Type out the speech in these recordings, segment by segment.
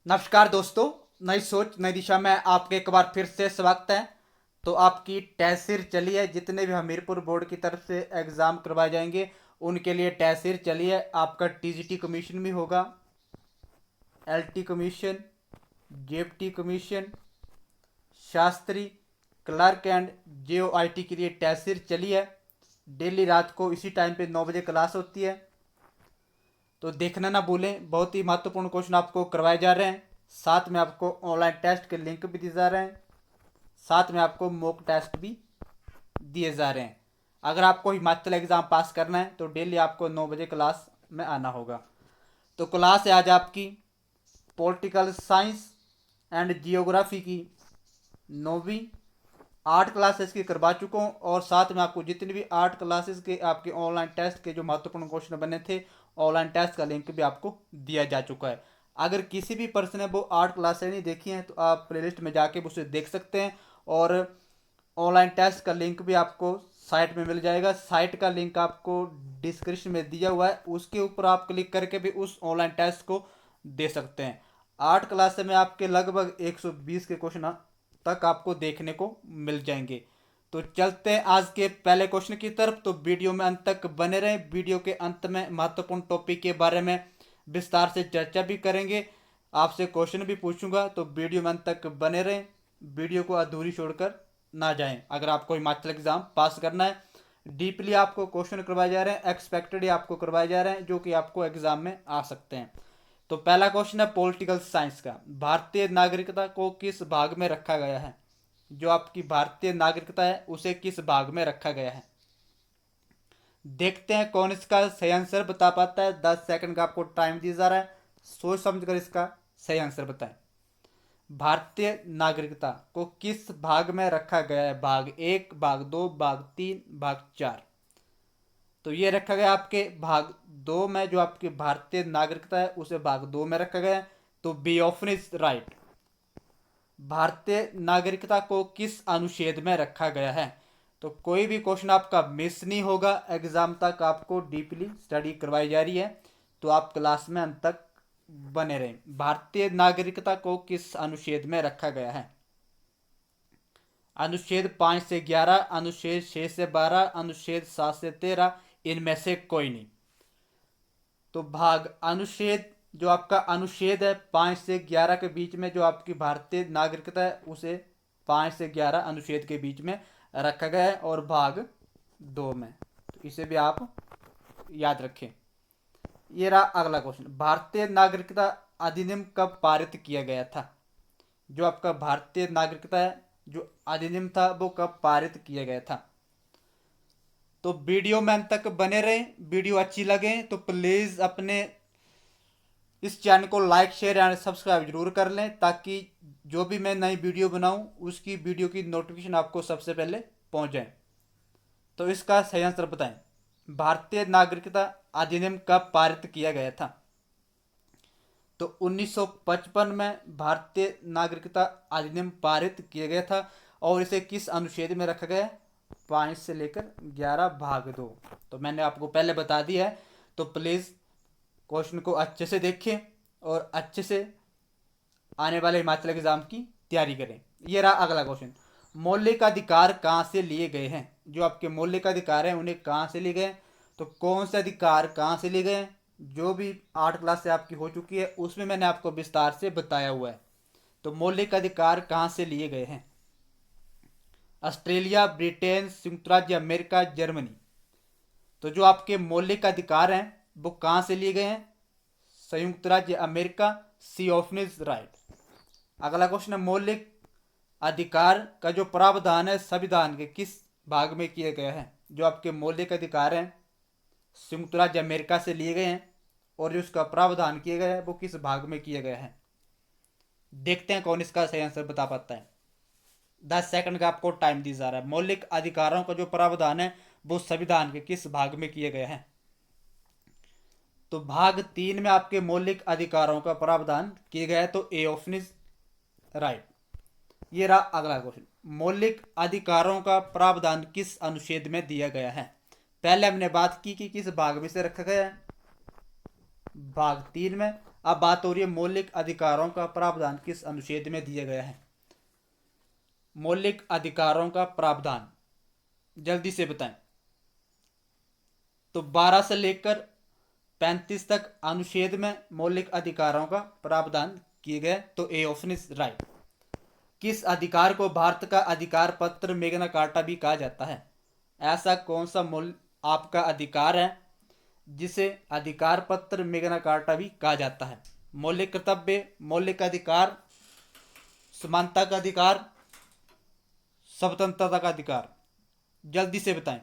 नमस्कार दोस्तों। नई सोच नई दिशा में आपके एक बार फिर से स्वागत है। तो आपकी टेस्ट सीरीज चली है, जितने भी हमीरपुर बोर्ड की तरफ से एग्ज़ाम करवाए जाएंगे उनके लिए टेस्ट सीरीज चली है। आपका टीजीटी कमीशन भी होगा, LT commission, JFT commission, Shastri, clerk and JOIT के लिए टेस्ट सीरीज चली है। डेली रात को इसी टाइम पे 9 बजे क्लास होती है, तो देखना ना भूलें। बहुत ही महत्वपूर्ण क्वेश्चन आपको करवाए जा रहे हैं। साथ में आपको ऑनलाइन टेस्ट के लिंक भी दिए जा रहे हैं, साथ में आपको मॉक टेस्ट भी दिए जा रहे हैं। अगर आपको हिमाचल एग्ज़ाम पास करना है तो डेली आपको 9 बजे क्लास में आना होगा। तो क्लास है आज आपकी पॉलिटिकल साइंस एंड जियोग्राफी की 9वीं। 8 क्लासेस की करवा चुका हूँ, और साथ में आपको जितनी भी 8 क्लासेस के आपके ऑनलाइन टेस्ट के जो महत्वपूर्ण क्वेश्चन बने थे, ऑनलाइन टेस्ट का लिंक भी आपको दिया जा चुका है। अगर किसी भी पर्सन ने वो 8 क्लासें नहीं देखी हैं तो आप प्लेलिस्ट में जाके उसे देख सकते हैं, और ऑनलाइन टेस्ट का लिंक भी आपको साइट में मिल जाएगा। साइट का लिंक आपको डिस्क्रिप्शन में दिया हुआ है, उसके ऊपर आप क्लिक करके भी उस ऑनलाइन टेस्ट को दे सकते हैं। 8 क्लास में आपके लगभग 120 के क्वेश्चन तक आपको देखने को मिल जाएंगे। तो चलते हैं आज के पहले क्वेश्चन की तरफ। तो वीडियो में अंत तक बने रहें। वीडियो के अंत में महत्वपूर्ण टॉपिक के बारे में विस्तार से चर्चा भी करेंगे, आपसे क्वेश्चन भी पूछूंगा। तो वीडियो में अंत तक बने रहें, वीडियो को अधूरी छोड़कर ना जाएं। अगर आपको हिमाचल एग्जाम पास करना है, डीपली आपको क्वेश्चन करवाए जा रहे हैं, एक्सपेक्टेड आपको करवाए जा रहे हैं, जो कि आपको एग्जाम में आ सकते हैं। तो पहला क्वेश्चन है पॉलिटिकल साइंस का। भारतीय नागरिकता को किस भाग में रखा गया है? जो आपकी भारतीय नागरिकता है उसे किस भाग में रखा गया है? देखते हैं कौन इसका सही आंसर बता पाता है। 10 सेकंड का आपको टाइम दिया जा रहा है, सोच समझ कर इसका सही आंसर बताएं। भारतीय नागरिकता को किस भाग में रखा गया है? भाग 1, भाग 2, भाग 3, भाग 4। तो ये रखा गया आपके भाग 2 में। जो आपकी भारतीय नागरिकता है उसे भाग 2 में रखा गया है। तो बी ऑप्शन इज राइट। भारतीय नागरिकता को किस अनुच्छेद में रखा गया है? तो कोई भी क्वेश्चन आपका मिस नहीं होगा, एग्जाम तक आपको डीपली स्टडी करवाई जा रही है। तो आप क्लास में अंत तक बने रहें। भारतीय नागरिकता को किस अनुच्छेद में रखा गया है? अनुच्छेद 5 से 11, अनुच्छेद 6 से 12, अनुच्छेद 7 से 13, इनमें से कोई नहीं। तो भाग अनुच्छेद, जो आपका अनुच्छेद है 5 से 11 के बीच में, जो आपकी भारतीय नागरिकता है उसे 5 से 11 अनुच्छेद के बीच में रखा गया है, और भाग 2 में। तो इसे भी आप याद रखें। ये रहा अगला क्वेश्चन। भारतीय नागरिकता अधिनियम कब पारित किया गया था? जो आपका भारतीय नागरिकता है जो अधिनियम था वो कब पारित किया गया था? तो वीडियो में अंत तक बने रहें। वीडियो अच्छी लगे तो प्लीज़ अपने इस चैनल को लाइक शेयर एंड सब्सक्राइब जरूर कर लें, ताकि जो भी मैं नई वीडियो बनाऊं उसकी वीडियो की नोटिफिकेशन आपको सबसे पहले पहुंच जाए। तो इसका सही आंसर बताएं। भारतीय नागरिकता अधिनियम कब पारित किया गया था? तो 1955 में भारतीय नागरिकता अधिनियम पारित किया गया था, और इसे किस अनुच्छेद में रखा गया है? 5 से लेकर 11 भाग 2। तो मैंने आपको पहले बता दिया है। तो प्लीज़ क्वेश्चन को अच्छे से देखें और अच्छे से आने वाले हिमाचल एग्जाम की तैयारी करें। ये रहा अगला क्वेश्चन। मौलिक अधिकार कहाँ से लिए गए हैं? जो आपके मौलिक अधिकार हैं उन्हें कहाँ से लिए गए हैं? तो कौन से अधिकार कहाँ से लिए गए हैं? जो भी 8 क्लास से आपकी हो चुकी है उसमें मैंने आपको विस्तार से बताया हुआ है। तो मौलिक अधिकार कहाँ से लिए गए हैं? ऑस्ट्रेलिया, ब्रिटेन, संयुक्त राज्य अमेरिका, जर्मनी। तो जो आपके मौलिक अधिकार हैं वो कहाँ से लिए गए हैं? संयुक्त राज्य America. C option is right. अगला क्वेश्चन है मौलिक अधिकार का जो प्रावधान है संविधान के किस भाग में किया गया है? जो आपके मौलिक अधिकार हैं संयुक्त राज्य अमेरिका से लिए गए हैं, और जो उसका प्रावधान किया गया है वो किस भाग में किया गया है? देखते हैं कौन इसका सही आंसर बता पाता है। 10 सेकंड का आपको टाइम दिया जा रहा है। मौलिक अधिकारों का जो प्रावधान है वो संविधान के किस भाग में किया गया है? तो भाग 3 में आपके मौलिक अधिकारों का प्रावधान किया गया है। तो ए ऑप्शन इज राइट। ये रहा अगला क्वेश्चन। मौलिक अधिकारों का प्रावधान किस अनुच्छेद में दिया गया है? पहले हमने बात की कि किस भाग में से रखा गया है, भाग 3 में। अब बात हो रही है मौलिक अधिकारों का प्रावधान किस अनुच्छेद में दिया गया है। मौलिक अधिकारों का प्रावधान जल्दी से बताएं। तो 12 से लेकर 35 तक अनुच्छेद में मौलिक अधिकारों का प्रावधान किए गए। तो ए ऑप्शन इज राइट। किस अधिकार को भारत का अधिकार पत्र मैग्ना कार्टा भी कहा जाता है। ऐसा कौन सा मूल आपका अधिकार है जिसे अधिकार पत्र मैग्ना कार्टा भी कहा जाता है। मौलिक कर्तव्य, मौलिक अधिकार, समानता का अधिकार, स्वतंत्रता का अधिकार, जल्दी से बताएं।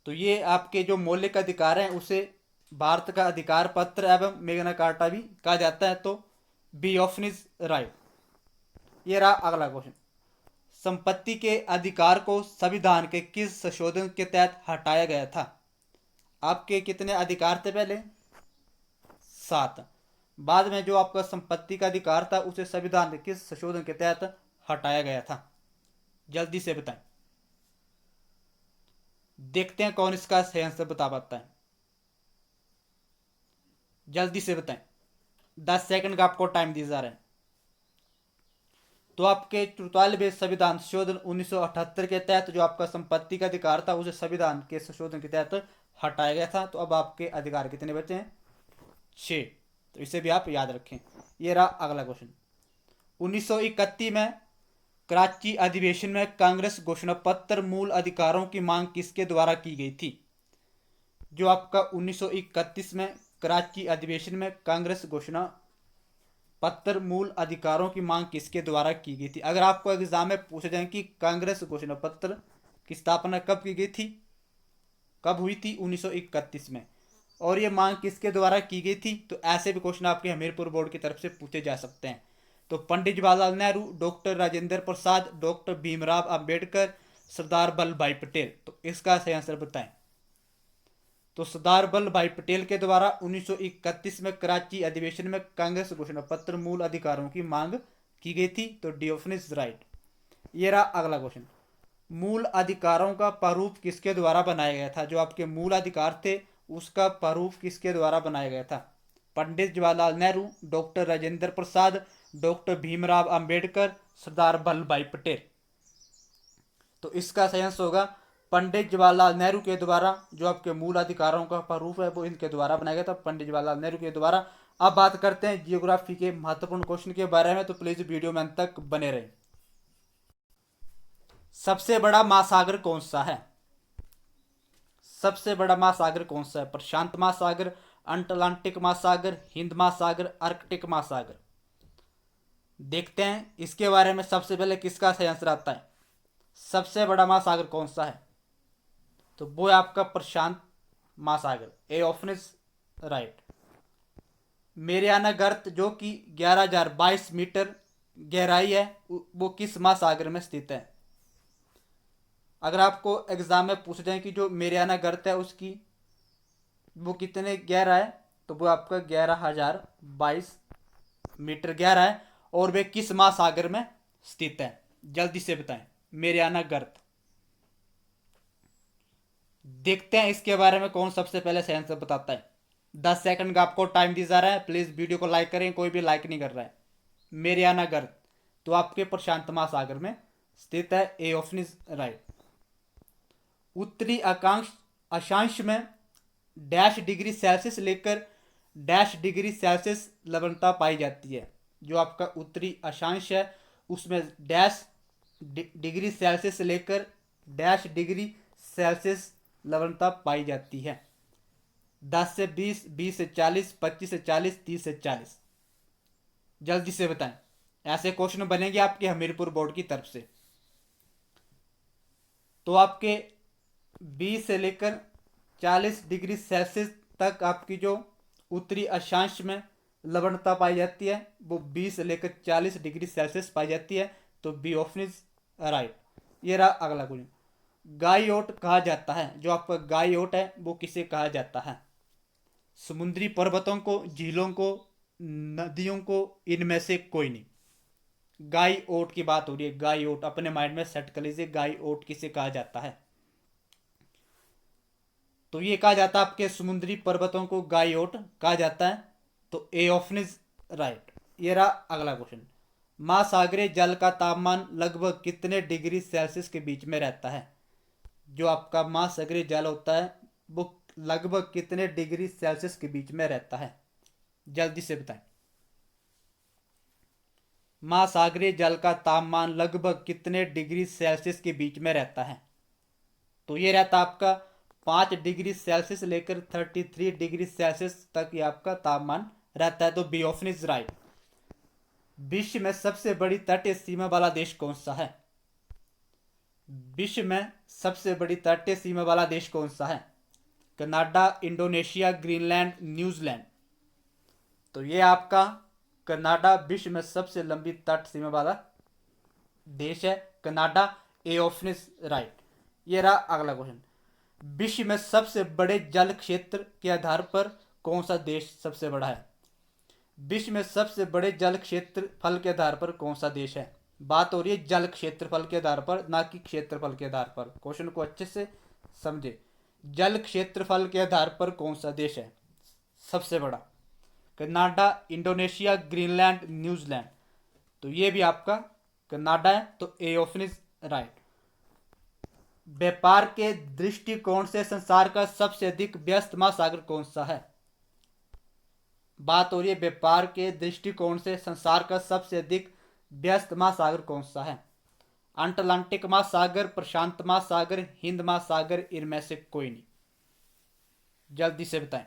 तो ये आपके जो मौलिक अधिकार हैं उसे भारत का अधिकार पत्र एवं मैग्ना कार्टा भी कहा जाता है। तो बी ऑप्शन इज राइट। ये रहा अगला क्वेश्चन। संपत्ति के अधिकार को संविधान के किस संशोधन के तहत हटाया गया था। आपके कितने अधिकार थे पहले? 7। बाद में जो आपका संपत्ति का अधिकार था उसे संविधान के किस संशोधन के तहत हटाया गया था, जल्दी से बताएं। देखते हैं कौन इसका सही आंसर बता पाता है, जल्दी से बताएं। 10 सेकंड का आपको टाइम दिया जा रहा है। तो आपके 44वें संविधान संशोधन 1978 के तहत जो आपका संपत्ति का अधिकार था उसे संविधान के संशोधन के तहत हटाया गया था। तो अब आपके अधिकार कितने बचे हैं? 6। तो इसे भी आप याद रखें। ये रहा अगला क्वेश्चन। 1931 में कराची अधिवेशन में कांग्रेस घोषणा पत्र मूल अधिकारों की मांग किसके द्वारा की गई थी। जो आपका 1931 में कराची अधिवेशन में कांग्रेस घोषणा पत्र मूल अधिकारों की मांग किसके द्वारा की गई थी। अगर आपको एग्जाम में पूछा जाए कि कांग्रेस घोषणा पत्र की स्थापना कब की गई थी, कब हुई थी? 1931 में। और ये मांग किसके द्वारा की गई थी, तो ऐसे भी क्वेश्चन आपके हमीरपुर बोर्ड की तरफ से पूछे जा सकते हैं। तो पंडित जवाहरलाल नेहरू, डॉक्टर राजेंद्र प्रसाद, डॉक्टर भीमराव अंबेडकर, सरदार वल्लभ भाई पटेल। तो इसका सही आंसर बताएं। तो सरदार वल्लभ भाई पटेल के द्वारा 1931 में कराची अधिवेशन में कांग्रेस घोषणा पत्र मूल अधिकारों की मांग की गई थी। तो डी ऑप्शन इज राइट। ये रहा अगला क्वेश्चन। मूल अधिकारों का प्रारूप किसके द्वारा बनाया गया था। जो आपके मूल अधिकार थे उसका प्रारूप किसके द्वारा बनाया गया था। पंडित जवाहरलाल नेहरू, डॉक्टर राजेंद्र प्रसाद, डॉक्टर भीमराव अंबेडकर, सरदार वल्लभ भाई पटेल। तो इसका सही आंसर होगा पंडित जवाहरलाल नेहरू के द्वारा। जो आपके मूल अधिकारों का प्रारूप है वो इनके द्वारा बनाया गया था, पंडित जवाहरलाल नेहरू के द्वारा। अब बात करते हैं जियोग्राफी के महत्वपूर्ण क्वेश्चन के बारे में। तो प्लीज वीडियो में अंत तक बने रहें। सबसे बड़ा महासागर कौन सा है। सबसे बड़ा महासागर कौन सा है। प्रशांत महासागर, अटलांटिक महासागर, हिंद महासागर, आर्कटिक महासागर। देखते हैं इसके बारे में सबसे पहले किसका सही आंसर आता है। सबसे बड़ा महासागर कौन सा है, तो वो है आपका प्रशांत महासागर। A option is right. Mariana गर्त जो कि 11,022 मीटर गहराई है वो किस महासागर में स्थित है। अगर आपको एग्जाम में पूछ जाए कि जो मेरियाना गर्त है उसकी वो कितने गहरा है, तो वो आपका 11,022 मीटर गहरा है और वे किस महासागर में स्थित है, जल्दी से बताएं। मेरियाना गर्त। देखते हैं इसके बारे में कौन सबसे पहले सही आंसर बताता है। 10 सेकंड का आपको टाइम दिया जा रहा है। प्लीज वीडियो को लाइक करें, कोई भी लाइक नहीं कर रहा है। मेरियाना गर्त तो आपके प्रशांत महासागर में स्थित है। A option is right. उत्तरी अक्षांश में डैश डिग्री सेल्सियस लेकर डैश डिग्री सेल्सियस लवणता पाई जाती है। जो आपका उत्तरी अक्षांश है उसमें डैश डिग्री सेल्सियस लेकर डैश डिग्री सेल्सियस लवणता पाई जाती है। 10 से 20, 20 से 40, 25 से 40, 30 से 40, जल्दी से बताएं। ऐसे क्वेश्चन बनेंगे आपके हमीरपुर बोर्ड की तरफ से। तो आपके 20 से लेकर 40 डिग्री सेल्सियस तक आपकी जो उत्तरी अक्षांश में लवणता पाई जाती है वो 20 से लेकर 40 डिग्री सेल्सियस पाई जाती है। तो बी ऑप्शन इज राइट। ये रहा अगला क्वेश्चन। गाइयोट कहा जाता है। जो आपका गाइयोट है वो किसे कहा जाता है। समुद्री पर्वतों को, झीलों को, नदियों को, इनमें से कोई नहीं। गाई ओट की बात हो रही है। गाई ओट अपने माइंड में सेट कर लीजिए। गाई ओट किसे कहा जाता है। तो ये कहा जाता है आपके समुद्री पर्वतों को गायोट कहा जाता है, तो ए ऑप्शन इज राइट। ये रहा अगला क्वेश्चन। महासागरीय जल का तापमान लगभग कितने डिग्री सेल्सियस के बीच में रहता है? जो आपका महासागरीय जल होता है वो लगभग कितने डिग्री सेल्सियस के बीच में रहता है? जल्दी से बताएं। महासागरीय जल का तापमान लगभग कितने डिग्री सेल्सियस के बीच में रहता है? तो ये रहता आपका 5 डिग्री सेल्सियस लेकर 33 डिग्री सेल्सियस तक ये आपका तापमान रहता है, तो बी ऑप्शन इज राइट। विश्व में सबसे बड़ी तटीय सीमा वाला देश कौन सा है? विश्व में सबसे बड़ी तटीय सीमा वाला देश कौन सा है? Canada, Indonesia, Greenland, New Zealand. तो ये आपका कनाडा विश्व में सबसे लंबी तट सीमा वाला देश है, Canada. A option is right. ये रहा अगला क्वेश्चन। विश्व में सबसे बड़े जल क्षेत्र के आधार पर कौन सा देश सबसे बड़ा है? विश्व में सबसे बड़े जल क्षेत्रफल के आधार पर कौन सा देश है? बात हो रही है जल क्षेत्रफल के आधार पर, ना कि क्षेत्रफल के आधार पर। क्वेश्चन को अच्छे से समझे। जल क्षेत्रफल के आधार पर कौन सा देश है सबसे बड़ा? Canada, Indonesia, Greenland, New Zealand. तो ये भी आपका कनाडा है, तो ए ऑप्शन इज राइट। व्यापार के दृष्टिकोण से संसार का सबसे अधिक व्यस्त महासागर कौन सा है? बात हो रही है व्यापार के दृष्टिकोण से संसार का सबसे अधिक व्यस्त महासागर कौन सा है? अटलांटिक महासागर, प्रशांत महासागर, हिंद महासागर, इनमें से कोई नहीं। जल्दी से बताएं।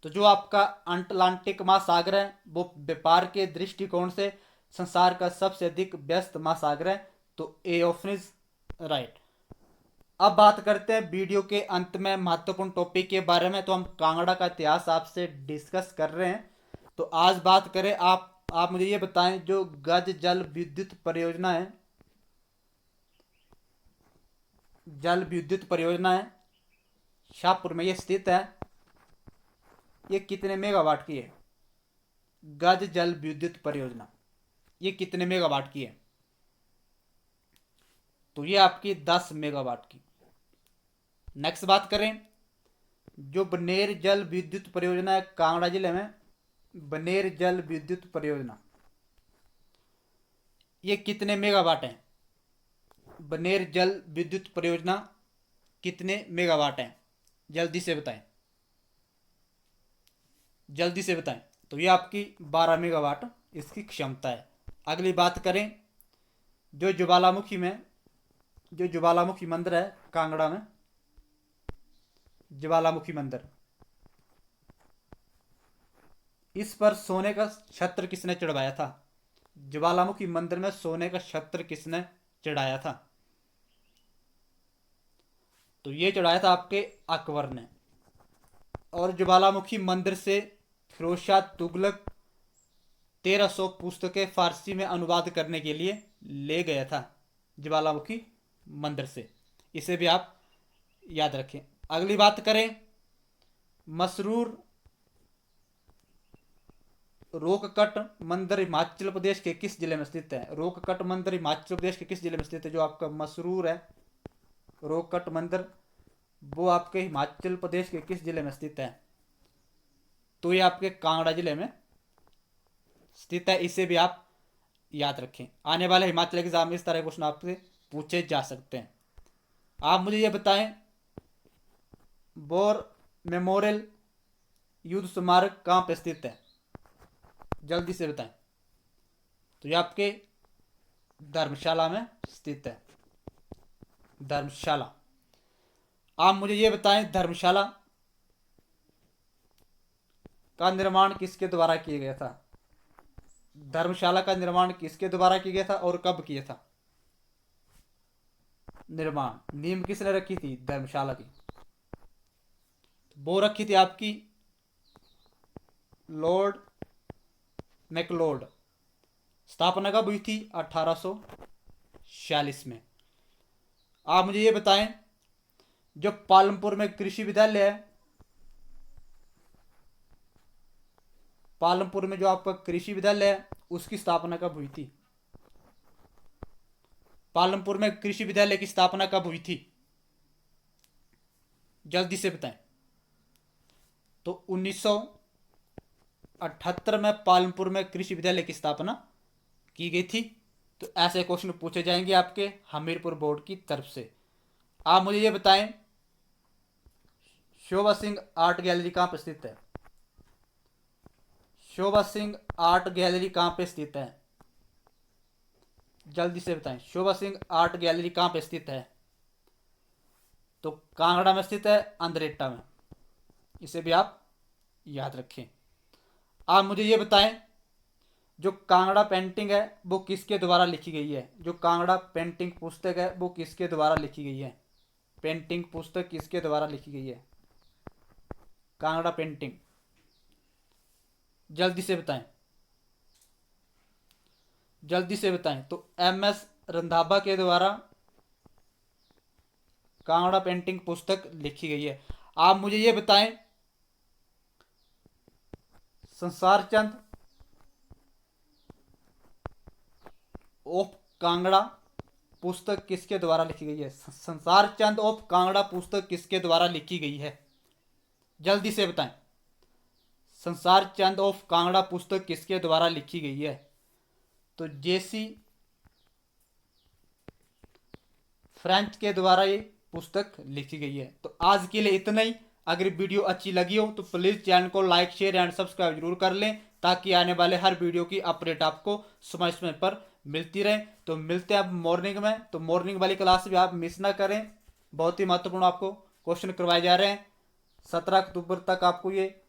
तो जो आपका अटलांटिक महासागर है वो व्यापार के दृष्टिकोण से संसार का सबसे अधिक व्यस्त महासागर है, तो ए ऑप्शन इज राइट। अब बात करते हैं वीडियो के अंत में महत्वपूर्ण टॉपिक के बारे में। तो हम कांगड़ा का इतिहास आपसे डिस्कस कर रहे हैं। तो आज बात करें, आप मुझे ये बताएं, जो गज जल विद्युत परियोजना है, जल विद्युत परियोजना है शाहपुर में ये स्थित है, ये कितने मेगावाट की है? गज जल विद्युत परियोजना ये कितने मेगावाट की है? तो ये आपकी 10 मेगावाट की। नेक्स्ट बात करें, जो बनेर जल विद्युत परियोजना है कांगड़ा जिले में, बनेर जल विद्युत परियोजना ये कितने मेगावाट है? बनेर जल विद्युत परियोजना कितने मेगावाट है? जल्दी से बताएं, जल्दी से बताएं। तो ये आपकी 12 मेगावाट इसकी क्षमता है। अगली बात करें, जो ज्वालामुखी में, जो ज्वालामुखी मंदिर है कांगड़ा में, ज्वालामुखी मंदिर, इस पर सोने का छत्र किसने चढ़वाया था? ज्वालामुखी मंदिर में सोने का छत्र किसने चढ़ाया था? तो ये चढ़ाया था आपके अकबर ने। और ज्वालामुखी मंदिर से फिरोजशाह तुगलक 1300 पुस्तकें फारसी में अनुवाद करने के लिए ले गया था ज्वालामुखी मंदिर से। इसे भी आप याद रखें। अगली बात करें, मसरूर रोककट मंदिर हिमाचल प्रदेश के किस जिले में स्थित है? रोककट मंदिर हिमाचल प्रदेश के किस जिले में स्थित है? जो आपका मसरूर है रोककट मंदिर, वो आपके हिमाचल प्रदेश के किस जिले में स्थित है? तो ये आपके कांगड़ा जिले में स्थित है। इसे भी आप याद रखें। आने वाले हिमाचल एग्जाम में इस तरह के क्वेश्चन आपसे पूछे जा सकते हैं। आप मुझे ये बताएं, वॉर मेमोरियल युद्ध स्मारक कहाँ पे स्थित है? जल्दी से बताएं। तो ये आपके धर्मशाला में स्थित है, धर्मशाला। आप मुझे ये बताएं, धर्मशाला का निर्माण किसके द्वारा किया गया था? धर्मशाला का निर्माण किसके द्वारा किया गया था और कब किया था? निर्माण नींव किसने रखी थी धर्मशाला की? वो रखी थी आपकी लॉर्ड मैकलोड। स्थापना कब हुई थी? 1846 में। आप मुझे ये बताएं, जो पालमपुर में कृषि विद्यालय है, पालमपुर में जो आपका कृषि विद्यालय है उसकी स्थापना कब हुई थी? पालमपुर में कृषि विद्यालय की स्थापना कब हुई थी? जल्दी से बताएं। तो 1978 में पालमपुर में कृषि विद्यालय की स्थापना की गई थी। तो ऐसे क्वेश्चन पूछे जाएंगे आपके हमीरपुर बोर्ड की तरफ से। आप मुझे ये बताएं, शोभा सिंह आर्ट गैलरी कहाँ पर स्थित है? शोभा सिंह आर्ट गैलरी कहाँ पे स्थित है? जल्दी से बताएं, शोभा सिंह आर्ट गैलरी कहाँ पे स्थित है? तो कांगड़ा में स्थित है, अंद्रेटा में। इसे भी आप याद रखें। आप मुझे ये बताएं, जो कांगड़ा पेंटिंग है वो किसके द्वारा लिखी गई है? जो कांगड़ा पेंटिंग पुस्तक है वो किसके द्वारा लिखी गई है? पेंटिंग पुस्तक किसके द्वारा लिखी गई है? कांगड़ा पेंटिंग, जल्दी से बताएं, जल्दी से बताएं। तो MS रंधावा के द्वारा कांगड़ा पेंटिंग पुस्तक लिखी गई है। आप मुझे ये बताएं, संसार चंद ऑफ कांगड़ा पुस्तक किसके द्वारा लिखी गई है? संसार चंद ऑफ कांगड़ा पुस्तक किसके द्वारा लिखी गई है? जल्दी से बताएं, संसार चंद ऑफ कांगड़ा पुस्तक किसके द्वारा लिखी गई है? तो JC फ्रेंच के द्वारा ये पुस्तक लिखी गई है। तो आज के लिए इतना ही। अगर वीडियो अच्छी लगी हो तो प्लीज़ चैनल को लाइक शेयर एंड सब्सक्राइब जरूर कर लें, ताकि आने वाले हर वीडियो की अपडेट आपको समय समय पर मिलती रहे। तो मिलते हैं अब मॉर्निंग में। तो मॉर्निंग वाली क्लास भी आप मिस ना करें, बहुत ही महत्वपूर्ण आपको क्वेश्चन करवाए जा रहे हैं। 17 अक्टूबर तक आपको ये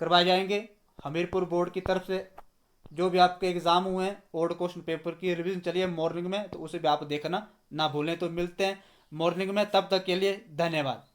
करवाए जाएंगे हमीरपुर बोर्ड की तरफ से। जो भी आपके एग्जाम हुए हैं ओल्ड क्वेश्चन पेपर की रिवीजन चलिए मॉर्निंग में, तो उसे भी आप देखना ना भूलें। तो मिलते हैं मॉर्निंग में, तब तक के लिए धन्यवाद।